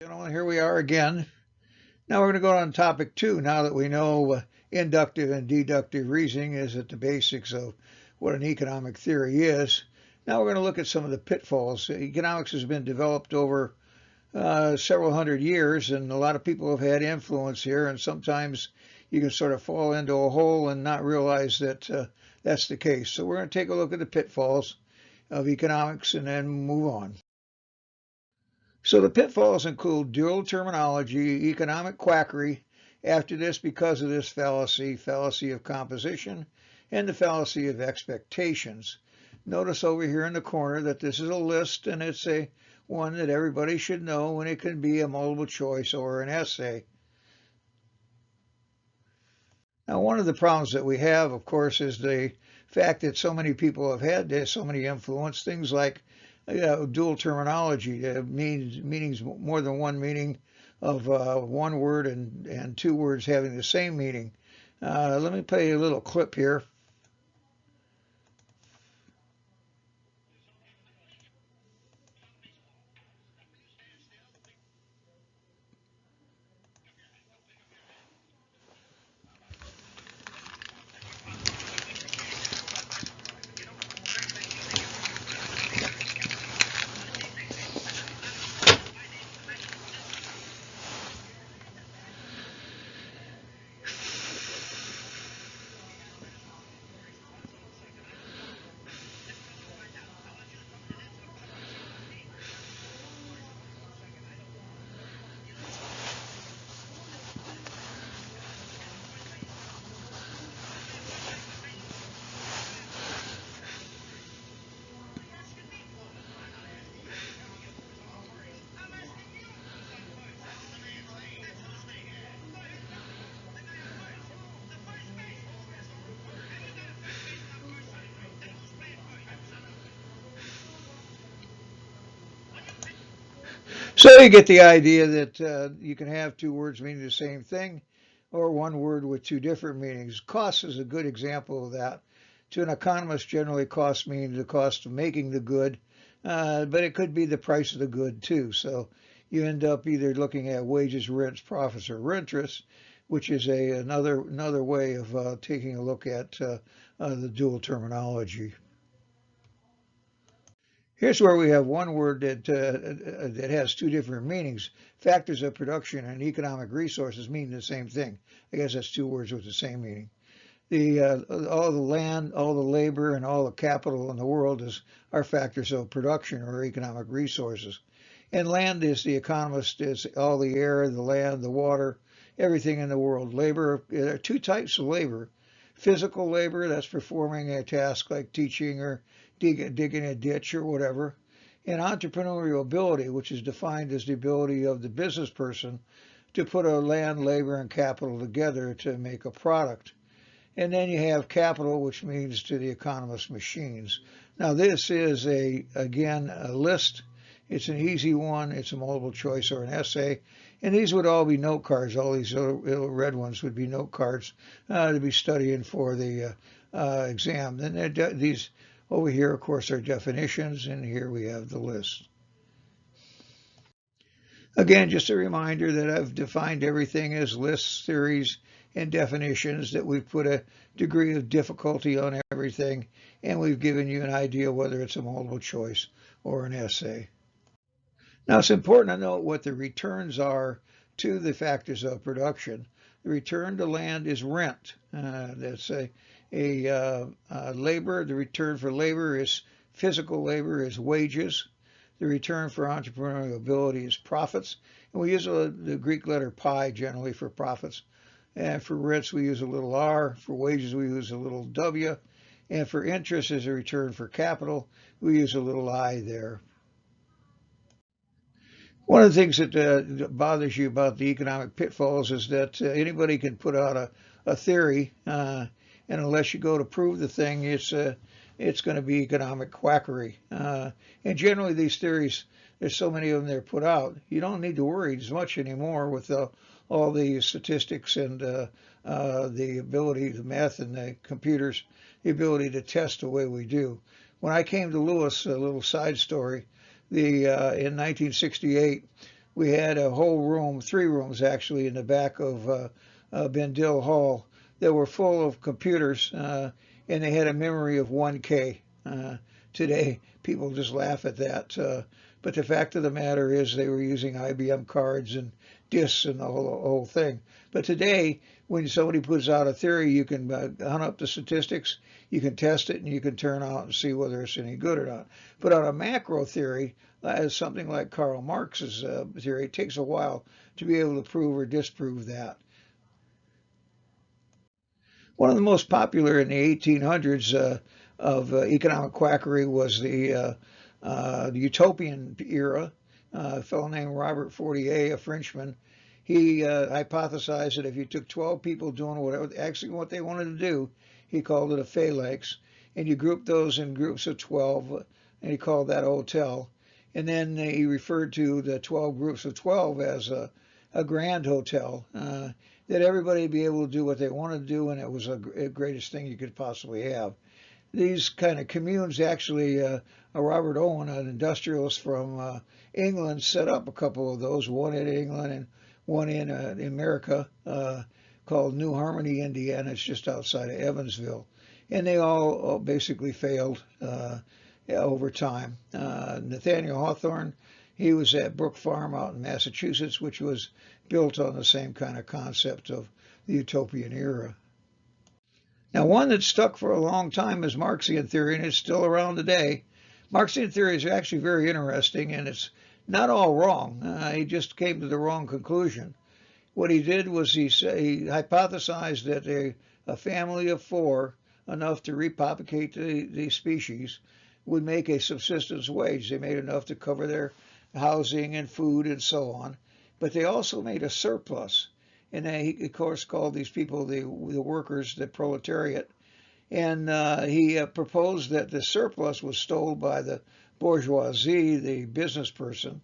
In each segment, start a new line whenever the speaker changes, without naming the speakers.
Gentlemen, here we are again. Now we're going to go on topic two. Now that we know inductive and deductive reasoning is at the basics of what an economic theory is, now we're going to look at some of the pitfalls. Economics has been developed over several hundred years, and a lot of people have had influence here, and sometimes you can sort of fall into a hole and not realize that that's the case. So we're going to take a look at the pitfalls of economics and then move on. So the pitfalls include dual terminology, economic quackery, after this because of this fallacy of composition, and the fallacy of expectations. Notice over here in the corner that this is a list, and it's a one that everybody should know, and it can be a multiple choice or an essay. Now, one of the problems that we have, of course, is the fact that so many people have had this, so many influence, things like dual terminology, meanings, more than one meaning of one word and two words having the same meaning. Let me play a little clip here. So you get the idea that you can have two words meaning the same thing or one word with two different meanings. Cost is a good example of that. To an economist, generally cost means the cost of making the good, but it could be the price of the good too. So you end up either looking at wages, rents, profits, or interest, which is another way of taking a look at the dual terminology. Here's where we have one word that has two different meanings. Factors of production and economic resources mean the same thing. I guess that's two words with the same meaning. All the land, all the labor, and all the capital in the world are factors of production or economic resources. And land is the economist is all the air, the land, the water, everything in the world. Labor, there are two types of labor. Physical labor, that's performing a task like teaching or digging a ditch or whatever. And entrepreneurial ability, which is defined as the ability of the business person to put a land, labor, and capital together to make a product. And then you have capital, which means to the economist machines. Now this is again a list. It's an easy one. It's a multiple choice or an essay. And these would all be note cards. All these little red ones would be note cards to be studying for the exam. And these over here, of course, are definitions, and here we have the list. Again, just a reminder that I've defined everything as lists, theories, and definitions, that we've put a degree of difficulty on everything, and we've given you an idea whether it's a multiple choice or an essay. Now, it's important to note what the returns are to the factors of production. The return to land is rent. That's labor. The return for labor is physical labor is wages. The return for entrepreneurial ability is profits. And we use the Greek letter pi generally for profits. And for rents, we use a little r. For wages, we use a little w. And for interest as a return for capital, we use a little I there. One of the things that bothers you about the economic pitfalls is that anybody can put out a theory, and unless you go to prove the thing, it's going to be economic quackery. And generally, these theories, there's so many of them that are put out, you don't need to worry as much anymore with all the statistics and the ability, the math and the computers, the ability to test the way we do. When I came to Lewis, a little side story, in 1968, we had a whole room, 3 rooms actually, in the back of Bendill Hall that were full of computers, and they had a memory of 1K. Today, people just laugh at that. But the fact of the matter is they were using IBM cards and disks and the whole thing. But today, when somebody puts out a theory, you can hunt up the statistics, you can test it, and you can turn out and see whether it's any good or not. But on a macro theory, as something like Karl Marx's theory, it takes a while to be able to prove or disprove that. One of the most popular in the 1800s of economic quackery was the utopian era. A fellow named Robert Fortier, a Frenchman, he hypothesized that if you took 12 people doing what they wanted to do, he called it a phalanx, and you grouped those in groups of 12, and he called that a hotel. And then he referred to the 12 groups of 12 as a grand hotel, that everybody would be able to do what they wanted to do, and it was the greatest thing you could possibly have. These kind of communes actually, Robert Owen, an industrialist from England, set up a couple of those, one in England and one in America, called New Harmony, Indiana. It's just outside of Evansville. And they all basically failed over time. Nathaniel Hawthorne, he was at Brook Farm out in Massachusetts, which was built on the same kind of concept of the utopian era. Now, one that stuck for a long time is Marxian theory, and it's still around today. Marxian theory is actually very interesting, and it's not all wrong. He just came to the wrong conclusion. What he did was he hypothesized that a family of 4, enough to repopulate the species, would make a subsistence wage. They made enough to cover their housing and food and so on, but they also made a surplus. And he, of course, called these people the workers, the proletariat. And he proposed that the surplus was stolen by the bourgeoisie, the business person,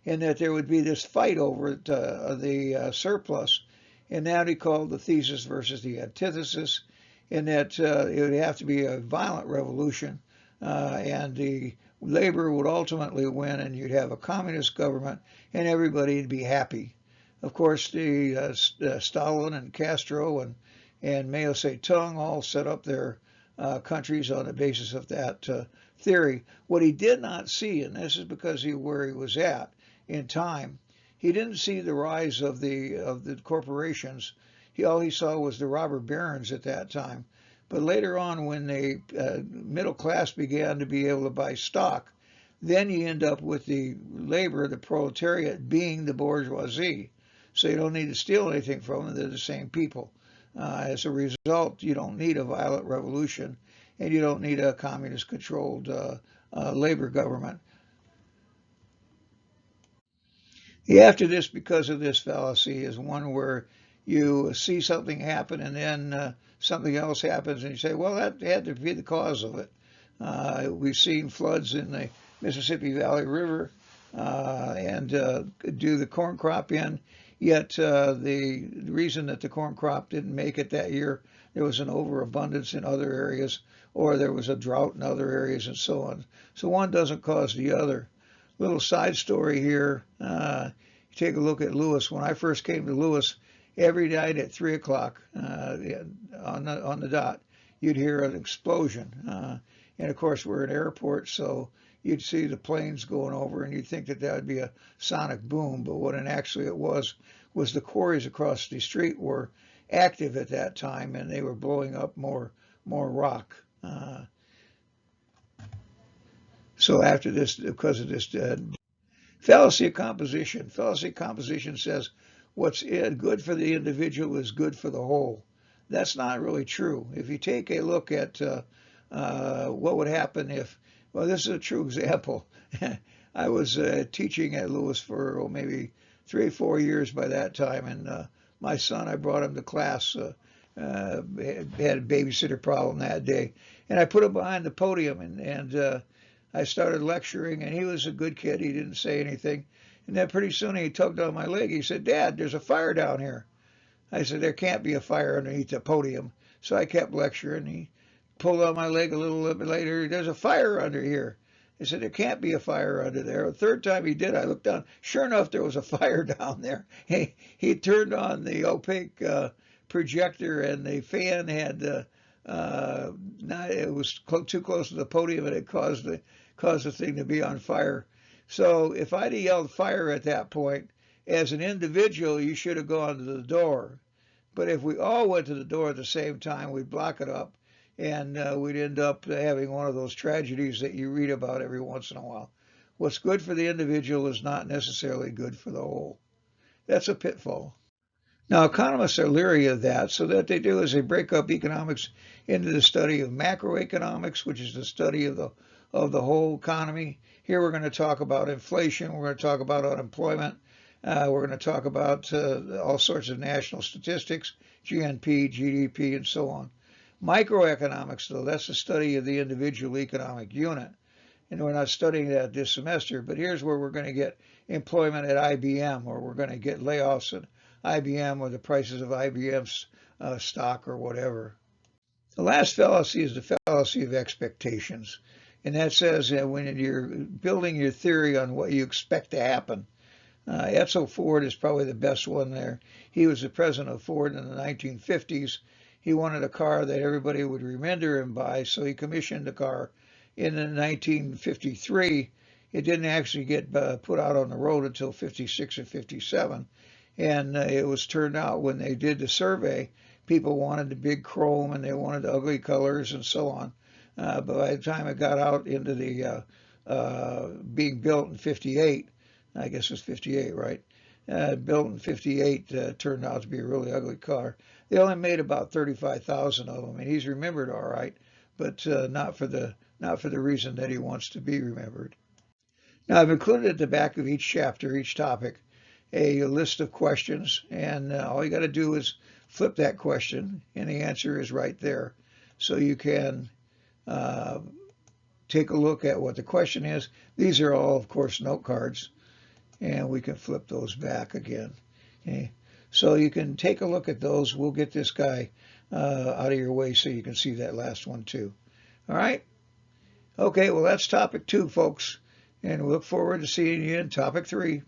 and that there would be this fight over the surplus. And that he called the thesis versus the antithesis, and that it would have to be a violent revolution, and the labor would ultimately win, and you'd have a communist government, and everybody would be happy. Of course, Stalin and Castro and Mao Zedong all set up their countries on the basis of that theory. What he did not see, and this is because where he was at in time, he didn't see the rise of the corporations. All he saw was the robber barons at that time. But later on, when the middle class began to be able to buy stock, then you end up with the labor, the proletariat, being the bourgeoisie. So you don't need to steal anything from them. They're the same people. As a result, you don't need a violent revolution, and you don't need a communist-controlled labor government. After this, because of this fallacy, is one where you see something happen and then something else happens, and you say, well, that had to be the cause of it. We've seen floods in the Mississippi Valley River and do the corn crop in. Yet the reason that the corn crop didn't make it that year, there was an overabundance in other areas, or there was a drought in other areas, and so on. So one doesn't cause the other. Little side story here. You take a look at Lewis. When I first came to Lewis, every night at 3 o'clock on the dot, you'd hear an explosion. And of course, we're an airport, so you'd see the planes going over, and you'd think that would be a sonic boom. But what actually it was the quarries across the street were active at that time, and they were blowing up more rock. So after this, because of this fallacy of composition says what's good for the individual is good for the whole. That's not really true. If you take a look at what would happen if, well, this is a true example. I was teaching at Lewis for maybe 3 or 4 years by that time, and my son, I brought him to class, had a babysitter problem that day, and I put him behind the podium, and I started lecturing, and he was a good kid. He didn't say anything, and then pretty soon he tugged on my leg. He said, "Dad, there's a fire down here." I said, "There can't be a fire underneath the podium." So I kept lecturing. He pulled on my leg a little bit later. "There's a fire under here." I said, there can't be a fire under there. The third time he did, I looked down. Sure enough, there was a fire down there. He turned on the opaque projector, and the fan had it was too close to the podium, and it caused the thing to be on fire. So if I'd have yelled fire at that point, as an individual, you should have gone to the door. But if we all went to the door at the same time, we'd block it up, and we'd end up having one of those tragedies that you read about every once in a while. What's good for the individual is not necessarily good for the whole. That's a pitfall. Now, economists are leery of that, so what they do is they break up economics into the study of macroeconomics, which is the study of the whole economy. Here we're going to talk about inflation, we're going to talk about unemployment, we're going to talk about all sorts of national statistics, GNP, GDP, and so on. Microeconomics, though, that's the study of the individual economic unit. And we're not studying that this semester, but here's where we're going to get employment at IBM, or we're going to get layoffs at IBM, or the prices of IBM's stock or whatever. The last fallacy is the fallacy of expectations. And that says that when you're building your theory on what you expect to happen, Edsel Ford is probably the best one there. He was the president of Ford in the 1950s. He wanted a car that everybody would remember him by, so he commissioned a car in 1953. It didn't actually get put out on the road until 56 or 57. And it was turned out when they did the survey, people wanted the big chrome and they wanted the ugly colors and so on. But by the time it got out into the being built in 58, I guess it was 58, right? Built in 58 turned out to be a really ugly car. They only made about 35,000 of them, and he's remembered all right, but not for the reason that he wants to be remembered. Now, I've included at the back of each chapter, each topic, a list of questions, and all you got to do is flip that question, and the answer is right there. So you can take a look at what the question is. These are all, of course, note cards, and we can flip those back again. Okay. So you can take a look at those. We'll get this guy out of your way so you can see that last one too. All right? Okay, well, that's topic 2, folks, and we look forward to seeing you in topic 3.